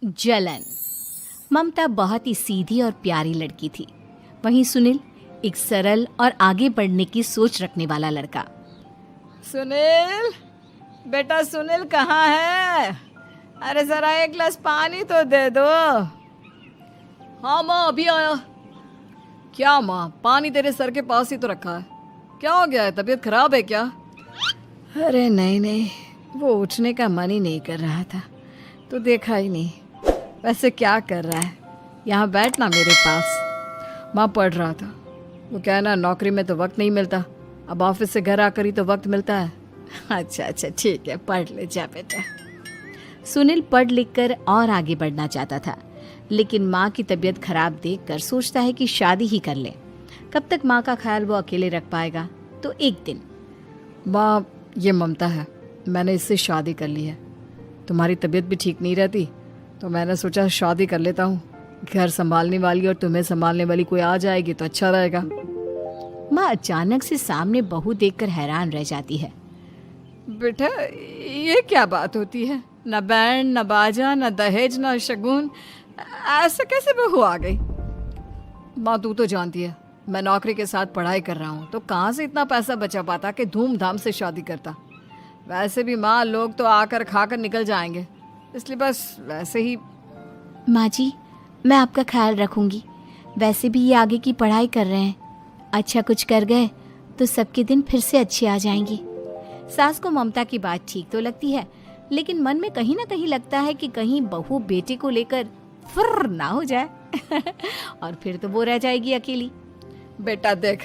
जलन। ममता बहुत ही सीधी और प्यारी लड़की थी, वहीं सुनील एक सरल और आगे बढ़ने की सोच रखने वाला लड़का। सुनील, बेटा सुनील कहाँ है? अरे जरा एक गिलास पानी तो दे दो। हाँ माँ, अभी आया। क्या माँ, पानी तेरे सर के पास ही तो रखा है, क्या हो गया है? तबीयत खराब है क्या? अरे नहीं नहीं, वो उठने का मन ही नहीं कर रहा था तो देखा ही नहीं। वैसे क्या कर रहा है? यहाँ बैठना मेरे पास। माँ पढ़ रहा था। वो कहना नौकरी में तो वक्त नहीं मिलता, अब ऑफिस से घर आकर ही तो वक्त मिलता है। अच्छा अच्छा ठीक है, पढ़ ले जा बेटा। सुनील पढ़ लिख कर और आगे बढ़ना चाहता था, लेकिन माँ की तबीयत खराब देखकर सोचता है कि शादी ही कर ले। कब तक माँ का ख्याल वो अकेले रख पाएगा? तो एक दिन, माँ ये ममता है, मैंने इससे शादी कर ली है। तुम्हारी तबीयत भी ठीक नहीं रहती तो मैंने सोचा शादी कर लेता हूँ। घर संभालने वाली और तुम्हें संभालने वाली कोई आ जाएगी तो अच्छा रहेगा। माँ अचानक से सामने बहू देखकर हैरान रह जाती है। बेटा ये क्या बात होती है? न बैंड, न बाजा, न दहेज, न शगुन, ऐसे कैसे बहू आ गई? माँ तू तो जानती है मैं नौकरी के साथ पढ़ाई कर रहा हूँ, तो कहाँ से इतना पैसा बचा पाता कि धूमधाम से शादी करता। वैसे भी माँ लोग तो आकर खाकर निकल जाएंगे, इसलिए बस वैसे ही। माँ जी, मैं आपका ख्याल रखूंगी। वैसे भी ये आगे की पढ़ाई कर रहे हैं, अच्छा कुछ कर गए तो सबके दिन फिर से अच्छे आ जाएंगी। सास को ममता की बात ठीक तो लगती है, लेकिन मन में कहीं ना कहीं लगता है कि कहीं बहू बेटे को लेकर फुर्र ना हो जाए और फिर तो वो रह जाएगी अकेली। बेटा देख,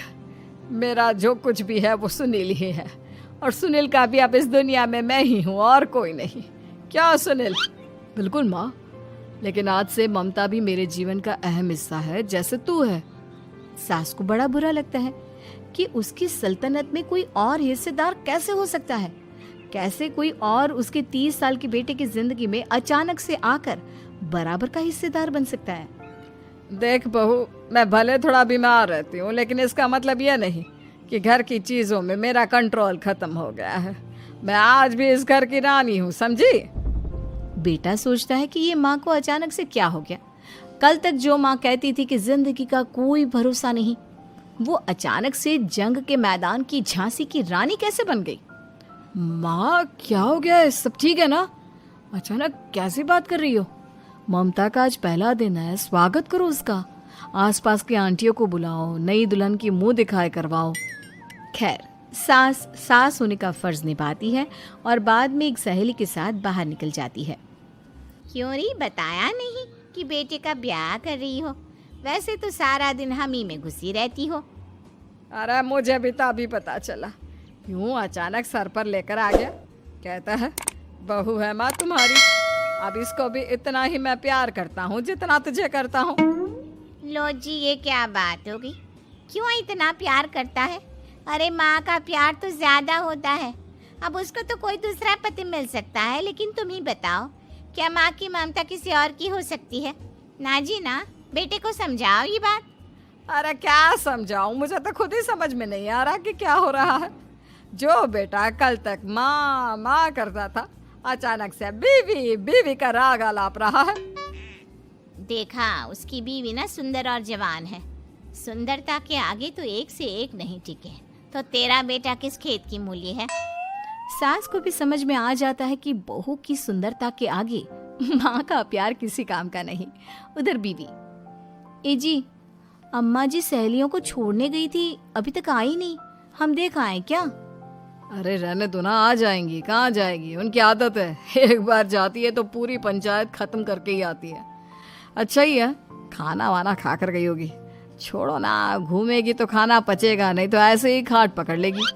मेरा जो कुछ भी है वो सुनील ही है, और सुनील का भी अब इस दुनिया में मैं ही हूँ और कोई नहीं। क्या सुनील? बिल्कुल माँ, लेकिन आज से ममता भी मेरे जीवन का अहम हिस्सा है, जैसे तू है। सास को बड़ा बुरा लगता है कि उसकी सल्तनत में कोई और हिस्सेदार कैसे हो सकता है। कैसे कोई और उसके 30 साल के बेटे की जिंदगी में अचानक से आकर बराबर का हिस्सेदार बन सकता है। देख बहू, मैं भले थोड़ा बीमार रहती हूँ, लेकिन इसका मतलब यह नहीं कि घर की चीजों में मेरा कंट्रोल खत्म हो गया है। मैं आज भी इस घर की रानी हूँ, समझी? बेटा सोचता है कि ये माँ को अचानक से क्या हो गया। कल तक जो माँ कहती थी कि जिंदगी का कोई भरोसा नहीं, वो अचानक से जंग के मैदान की झांसी की रानी कैसे बन गई? माँ क्या हो गया है? सब ठीक है ना? अचानक कैसी बात कर रही हो? ममता का आज पहला दिन है, स्वागत करो उसका। आसपास की आंटियों को बुलाओ, नई दुल्हन की मुंह दिखाए करवाओ। खैर, सास होने का फर्ज निभाती है और बाद में एक सहेली के साथ बाहर निकल जाती है। क्यों नहीं बताया नहीं कि बेटे का ब्याह कर रही हो? वैसे तो सारा दिन हम ही में घुसी रहती हो। अरे मुझे भी तो अभी पता चला, यूं अचानक सर पर लेकर आ गया। कहता है बहू है माँ तुम्हारी। अब इसको भी इतना ही मैं प्यार करता हूँ जितना तुझे करता हूँ। लो जी, ये क्या बात हो गई? क्यों इतना प्यार करता है? अरे माँ का प्यार तो ज्यादा होता है। अब उसको तो कोई दूसरा पति मिल सकता है, लेकिन तुम ही बताओ, क्या माँ की ममता किसी और की हो सकती है? ना जी ना, बेटे को समझाओ ये बात। अरे क्या समझाऊं, मुझे तो खुद ही समझ में नहीं आ रहा कि क्या हो रहा है। जो बेटा कल तक माँ माँ करता था, अचानक से बीवी बीवी का राग आलाप रहा है। देखा, उसकी बीवी ना सुंदर और जवान है। सुंदरता के आगे तो एक से एक नहीं टिके, तो तेरा बेटा किस खेत की मूली है? सास को भी समझ में आ जाता है कि बहू की सुंदरता के आगे माँ का प्यार किसी काम का नहीं। उधर बीवी, ए जी, अम्मा जी सहेलियों को छोड़ने गई थी, अभी तक आई नहीं, हम देख आए क्या? अरे रहने दो ना, आ जाएंगी। कहाँ जाएगी, उनकी आदत है, एक बार जाती है तो पूरी पंचायत खत्म करके ही आती है। अच्छा ही है, खाना वाना खा कर गई होगी। छोड़ो ना, घूमेगी तो खाना पचेगा, नहीं तो ऐसे ही खाट पकड़ लेगी।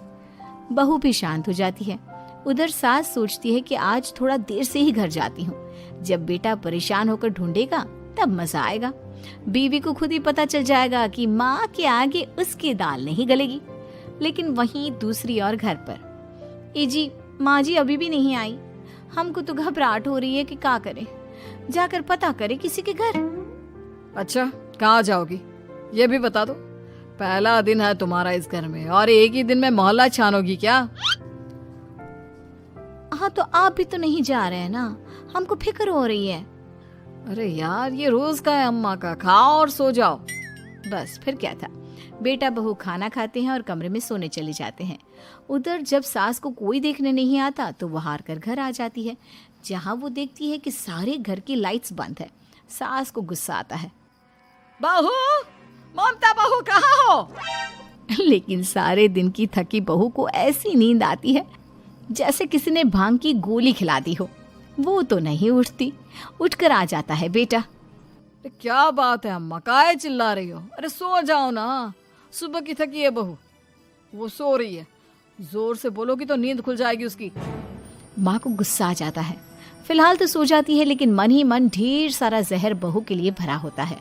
बहू भी शांत हो जाती है। उधर सास सोचती है कि आज थोड़ा देर से ही घर जाती हूँ, जब बेटा परेशान होकर ढूंढेगा तब मजा आएगा। बीवी को खुद ही पता चल जाएगा कि माँ के आगे उसकी दाल नहीं गलेगी। लेकिन वहीं दूसरी ओर घर पर, ए जी, माँ जी अभी भी नहीं आई, हमको तो घबराहट हो रही है कि क्या करें, जाकर पता करें किसी के घर। अच्छा, कहाँ जाओगी ये भी बता दो। पहला दिन है तुम्हारा इस घर में और एक ही दिन में मोहल्ला छानोगी क्या? हाँ, तो आप भी तो नहीं जा रहे हैं ना, हमको फिक्र हो रही है। अरे यार, ये रोज का है अम्मा का, खाओ और सो जाओ। बस फिर क्या था। बेटा बहू खाना खाते हैं और कमरे में सोने चले जाते हैं। उधर जब सास को कोई देखने नहीं आता तो वो हार कर घर आ जाती है, जहाँ वो देखती है कि सारे घर की लाइट्स बंद है। सास को गुस्सा आता है। बहू, ममता बहू कहाँ हो? लेकिन सारे दिन की थकी बहू को ऐसी नींद आती है जैसे किसी ने भांग की गोली खिला दी हो। वो तो नहीं उठती। उठकर आ जाता है बेटा। क्या बात है अम्मा, काहे चिल्ला रही हो? अरे सो जाओ ना, सुबह की थकी है बहू, वो सो रही है। जोर से बोलोगी तो नींद खुल जाएगी उसकी। माँ को गुस्सा आ जाता है। फिलहाल तो सो जाती है, लेकिन मन ही मन ढेर सारा जहर बहू के लिए भरा होता है।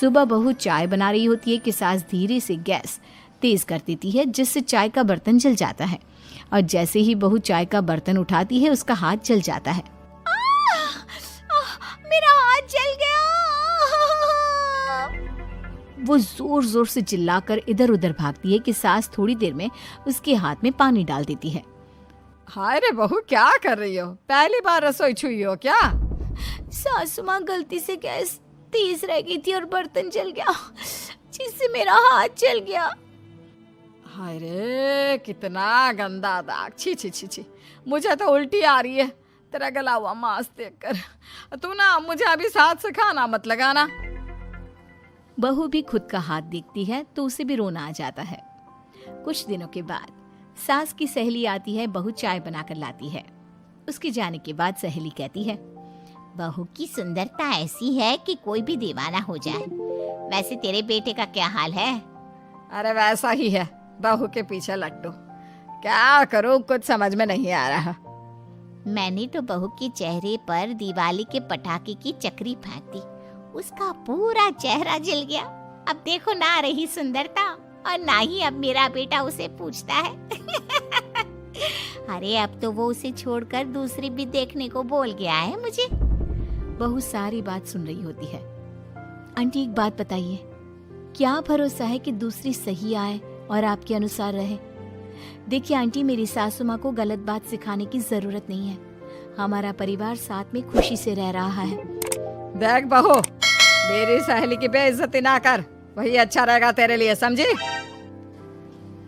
सुबह बहू चाय बना रही होती है कि सास धीरे से गैस तेज कर देती है, जिससे चाय का बर्तन जल जाता है। और जैसे ही बहू चाय का बर्तन उठाती है उसका हाथ जल जाता है। मेरा हाथ जल गया। वो जोर जोर से चिल्लाकर इधर उधर भागती है कि सास थोड़ी देर में उसके हाथ में पानी डाल देती है। हाय रे बहू, क्या कर रही हो? पहली बार रसोई छुई हो क्या? सासू माँ गलती से गैस तेज रह गई थी और बर्तन जल गया, जिससे मेरा हाथ जल गया। हाय रे, कितना गंदा दाग। छी छी छी छी, मुझे तो उल्टी आ रही है तेरा गला हुआ मांस देखकर। तू ना मुझे अभी साथ से खाना मत लगाना। बहू भी खुद का हाथ देखती है तो उसे भी रोना आ जाता है। कुछ दिनों के बाद सास की सहेली आती है। बहू चाय बनाकर लाती है। उसके जाने के बाद सहेली कहती है, बहू की सुंदरता ऐसी है कि कोई भी दीवाना हो जाए। वैसे तेरे बेटे का क्या हाल है? अरे वैसा ही है, बहू के पीछे लट्टू। क्या करूं, कुछ समझ में नहीं आ रहा। मैंने तो बहू के चेहरे पर दिवाली के पटाखे की चक्री फेंक दी, उसका पूरा चेहरा जल गया। अब देखो ना रही सुंदरता, और ना ही अब मेरा बेटा उसे पूछता है। अरे अब तो वो उसे छोड़कर दूसरी भी देखने को बोल गया है मुझे। बहू सारी बात सुन रही होती है। आंटी एक बात बताइए, क्या भरोसा है कि दूसरी सही आए और आपके अनुसार रहे? देखिए आंटी, मेरी सासू माँ को गलत बात सिखाने की जरूरत नहीं है। हमारा परिवार साथ में खुशी से रह रहा है। देख बहू, मेरी सहेली की बेइज्जती ना कर, वही अच्छा रहेगा तेरे लिए, समझी?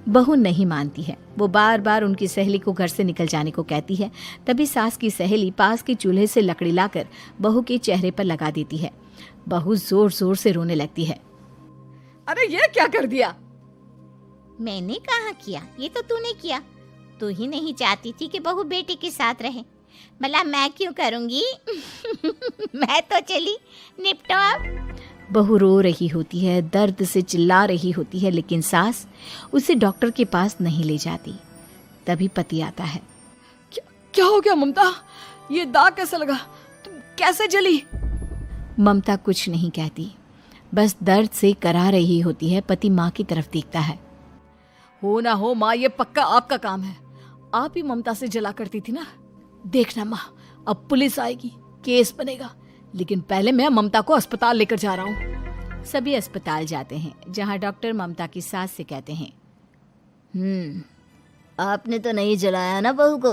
बहू नहीं मानती है। वो बार बार उनकी सहेली को घर से निकल जाने को कहती है। तभी सास की सहेली पास के चूल्हे से लकड़ी लाकर बहू के चेहरे पर लगा देती है। बहू जोर जोर से रोने लगती है। अरे ये क्या कर दिया? मैंने कहाँ किया, ये तो तूने किया। तू ही नहीं चाहती थी कि बहू बेटे के साथ रहे, भला मैं क्यों करूंगी? मैं तो चली, निपटो अब। बहू रो रही होती है, दर्द से चिल्ला रही होती है, लेकिन सास उसे डॉक्टर के पास नहीं ले जाती। तभी पति आता है। क्या हो गया ममता? ये दाग कैसे लगा? तुम कैसे जली? ममता कुछ नहीं कहती, बस दर्द से करा रही होती है। पति माँ की तरफ देखता है। हो ना हो माँ, ये पक्का आपका काम है। आप ही ममता से जला करती थी ना। देखना माँ, अब पुलिस आएगी, केस बनेगा, लेकिन पहले मैं ममता को अस्पताल लेकर जा रहा हूँ। सभी अस्पताल जाते हैं, जहाँ डॉक्टर ममता की सास से कहते हैं, आपने तो नहीं जलाया ना बहू को?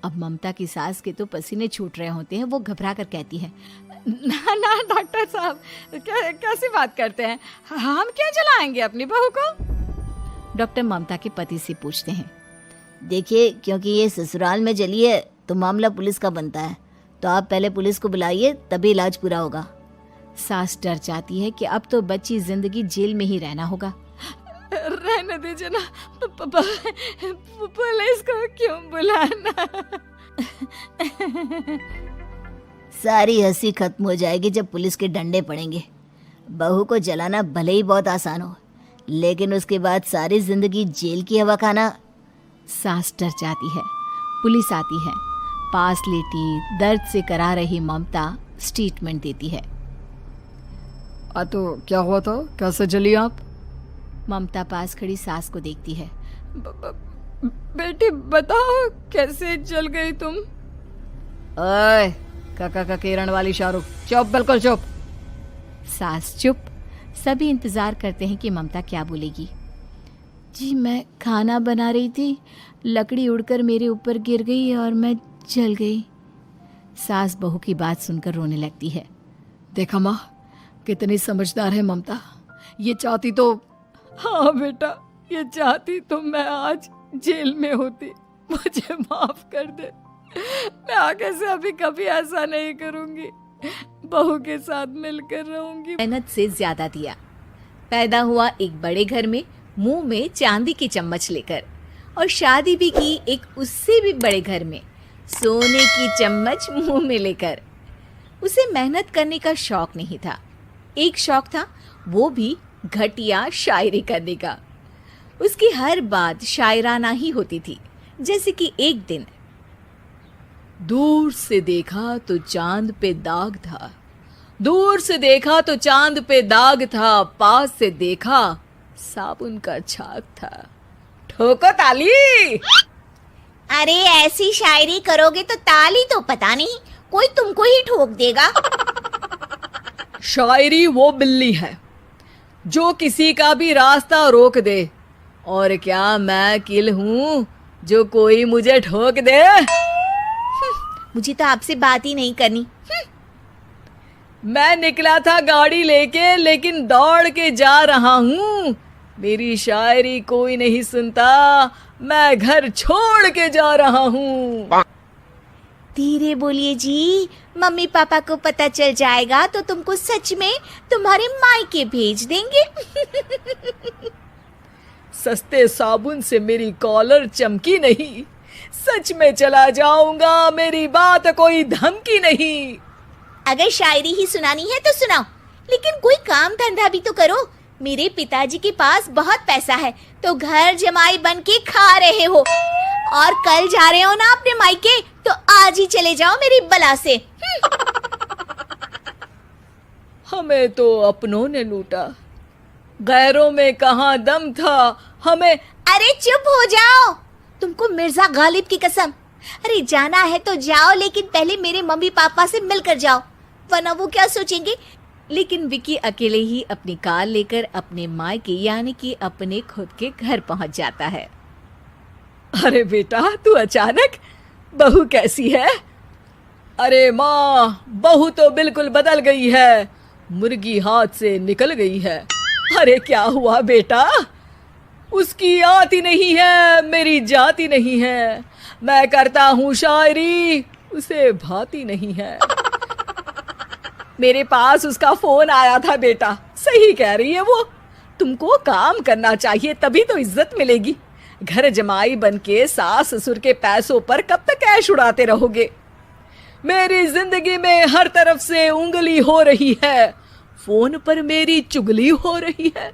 अब ममता की सास के तो पसीने छूट रहे होते हैं। वो घबरा कर कहती है, ना ना डॉक्टर साहब, कैसी बात करते हैं? हम क्या जलाएंगे अपनी बहू को? डॉक्टर ममता के पति से पूछते हैं। देखिए, क्योंकि ये ससुराल में जली है तो मामला पुलिस का बनता है, तो आप पहले पुलिस को बुलाइए, तभी इलाज पूरा होगा। सास डर जाती है कि अब तो बच्ची जिंदगी जेल में ही रहना होगा। रहने दीजिए ना, पुलिस को क्यों बुलाना? सारी हंसी खत्म हो जाएगी जब पुलिस के डंडे पड़ेंगे। बहू को जलाना भले ही बहुत आसान हो, लेकिन उसके बाद सारी जिंदगी जेल की हवा खाना। सास डर जाती है। पुलिस आती है। पास लेटी दर्द से करा रही ममता स्टेटमेंट देती है। तो क्या हुआ था? कैसे जली आप? ममता पास खड़ी सास को देखती है। बेटी बताओ, कैसे जल गई तुम? ओए, काका का किरण वाली शाहरुख, चुप, बिल्कुल चुप। सास चुप। सभी इंतजार करते हैं कि ममता क्या बोलेगी। जी मैं खाना बना रही थी, लकड़ी उड़कर मेरे ऊपर गिर गई और मैं जल गई। सास बहू की बात सुनकर रोने लगती है। देखा माँ, कितनी समझदार है ममता। ये चाहती तो, हाँ बेटा, ये चाहती तो मैं आज जेल में होती। मुझे माफ कर दे, मैं आगे से अभी कभी ऐसा नहीं करूंगी। बहू के साथ मिलकर रहूंगी। मेहनत से ज्यादा दिया। पैदा हुआ एक बड़े घर में, मुंह में चांदी की चम्मच लेकर, और शादी भी की एक उससे भी बड़े घर में, सोने की चम्मच मुंह में लेकर। उसे मेहनत करने का शौक नहीं था। एक शौक था, वो भी घटिया शायरी करने का। उसकी हर बात शायराना ही होती थी। जैसे कि एक दिन, दूर से देखा तो चांद पे दाग था, दूर से देखा तो चांद पे दाग था, पास से देखा साबुन का छाग था। ठोको ताली। अरे ऐसी शायरी करोगे तो ताली तो पता नहीं, कोई तुमको ही ठोक देगा। शायरी वो बिल्ली है जो किसी का भी रास्ता रोक दे, और क्या मैं किल हूँ जो कोई मुझे ठोक दे। मुझे तो आपसे बात ही नहीं करनी। मैं निकला था गाड़ी लेके, लेकिन दौड़ के जा रहा हूँ। मेरी शायरी कोई नहीं सुनता, मैं घर छोड़ के जा रहा हूँ। धीरे बोलिए जी, मम्मी पापा को पता चल जाएगा तो तुमको सच में तुम्हारे मायके भेज देंगे। सस्ते साबुन से मेरी कॉलर चमकी नहीं, सच में चला जाऊंगा, मेरी बात कोई धमकी नहीं। अगर शायरी ही सुनानी है तो सुनाओ, लेकिन कोई काम धंधा भी तो करो। मेरे पिताजी के पास बहुत पैसा है, तो घर जमाई बन के खा रहे हो, और कल जा रहे हो ना अपने मायके, तो आज ही चले जाओ मेरी बला से। हमें तो अपनों ने लूटा, गैरों में कहाँ दम था हमें। अरे चुप हो जाओ, तुमको मिर्जा गालिब की कसम। अरे जाना है तो जाओ, लेकिन पहले मेरे मम्मी पापा से मिलकर जाओ, वरना वो क्या सोचेंगे। लेकिन विकी अकेले ही अपनी कार लेकर अपने मायके यानी कि अपने खुद के घर पहुंच जाता है। अरे बेटा, तू अचानक, बहू कैसी है? अरे माँ, बहू तो बिल्कुल बदल गई है, मुर्गी हाथ से निकल गई है। अरे क्या हुआ बेटा? उसकी आती नहीं है, मेरी जाती नहीं है। मैं करता हूँ शायरी, उसे भाती नहीं है। मेरे पास उसका फोन आया था बेटा, सही कह रही है वो। तुमको काम करना चाहिए, तभी तो इज्जत मिलेगी। घर जमाई बनके सास ससुर के पैसों पर कब तक ऐश उड़ाते रहोगे? मेरी जिंदगी में हर तरफ से उंगली हो रही है, फोन पर मेरी चुगली हो रही है।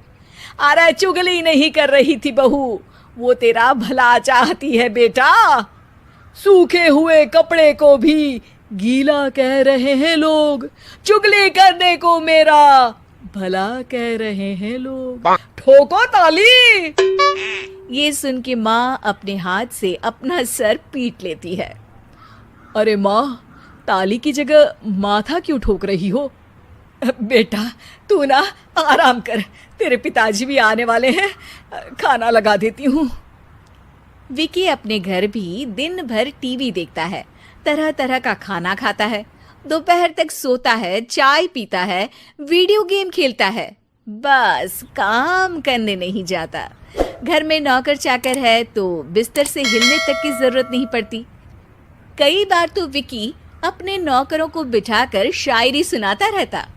अरे चुगली नहीं कर रही थी बहू, वो तेरा भला चाहती है बेटा। सूखे हुए कपड़े को भी गीला कह रहे हैं लोग, चुगली करने को मेरा भला कह रहे हैं लोग। ठोको ताली। ये सुन के माँ अपने हाथ से अपना सर पीट लेती है। अरे माँ, ताली की जगह माथा क्यों ठोक रही हो? बेटा तू ना आराम कर, तेरे पिताजी भी आने वाले हैं, खाना लगा देती हूँ। विकी अपने घर भी दिन भर टीवी देखता है, तरह तरह का खाना खाता है, दोपहर तक सोता है, चाय पीता है, वीडियो गेम खेलता है, बस काम करने नहीं जाता। घर में नौकर चाकर है तो बिस्तर से हिलने तक की जरूरत नहीं पड़ती। कई बार तो विकी अपने नौकरों को बिठाकर शायरी सुनाता रहता।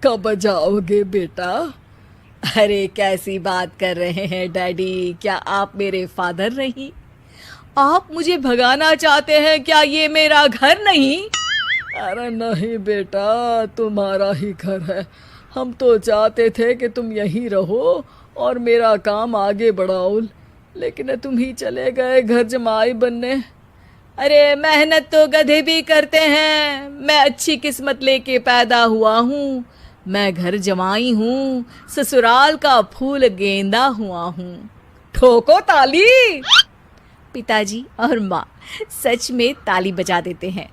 कब जाओगे बेटा? अरे कैसी बात कर रहे हैं डैडी, क्या आप मेरे फादर नहीं? आप मुझे भगाना चाहते हैं क्या? ये मेरा घर नहीं। अरे नहीं बेटा, तुम्हारा ही घर है। हम तो चाहते थे कि तुम यहीं रहो और मेरा काम आगे बढ़ाओ, लेकिन तुम ही चले गए घर जमाई बनने। अरे मेहनत तो गधे भी करते हैं, मैं अच्छी किस्मत लेके पैदा हुआ हूँ, मैं घर जमाई हूँ, ससुराल का फूल गेंदा हुआ हूँ। ठोको ताली। पिताजी और माँ सच में ताली बजा देते हैं।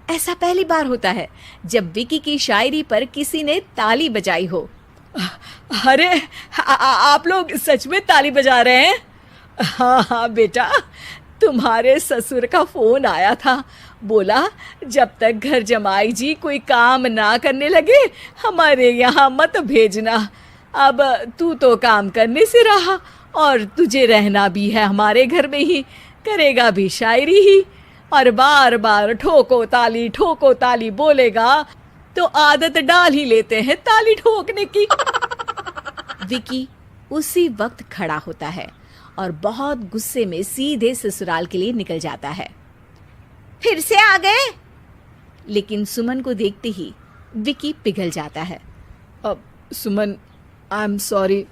ऐसा पहली बार होता है जब विकी की शायरी पर किसी ने ताली बजाई हो। अरे आप लोग सच में ताली बजा रहे हैं? हाँ हाँ बेटा, तुम्हारे ससुर का फोन आया था, बोला जब तक घर जमाई जी कोई काम ना करने लगे हमारे यहाँ मत भेजना। अब तू तो काम करने से रहा और तुझे रहना भी है हमारे घर में ही, करेगा भी शायरी ही, और बार बार ठोको ताली बोलेगा तो आदत डाल ही लेते हैं ताली ठोकने की। विकी उसी वक्त खड़ा होता है और बहुत गुस्से में सीधे ससुराल के लिए निकल जाता है। फिर से आ गए? लेकिन सुमन को देखते ही विकी पिघल जाता है। अब सुमन, आई एम सॉरी,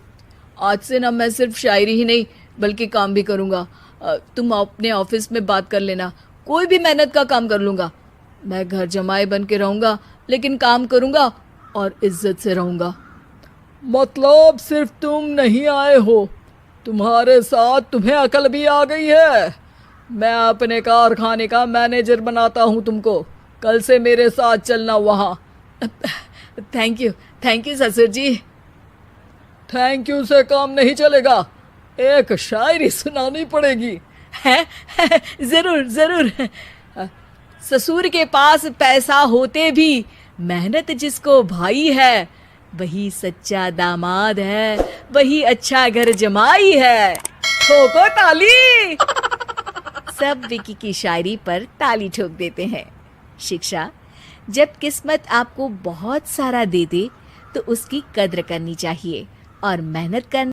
आज से ना मैं सिर्फ शायरी ही नहीं बल्कि काम भी करूँगा। तुम अपने ऑफिस में बात कर लेना, कोई भी मेहनत का काम कर लूँगा। मैं घर जमाई बन के रहूँगा लेकिन काम करूँगा और इज्जत से रहूँगा। मतलब सिर्फ तुम नहीं आए हो, तुम्हारे साथ तुम्हें अकल भी आ गई है। मैं अपने कारखाने का मैनेजर बनाता हूँ तुमको, कल से मेरे साथ चलना वहाँ। थैंक यू ससुर जी। थैंक यू से काम नहीं चलेगा, एक शायरी सुनानी पड़ेगी। है जरूर। ससुर के पास पैसा होते भी मेहनत जिसको भाई है वही सच्चा दामाद है, वही अच्छा घर जमाई है। ठोको ताली। सब विकी की शायरी पर ताली ठोक देते हैं। शिक्षा, जब किस्मत आपको बहुत सारा दे दे तो उसकी कद्र करनी चाहिए और मेहनत करना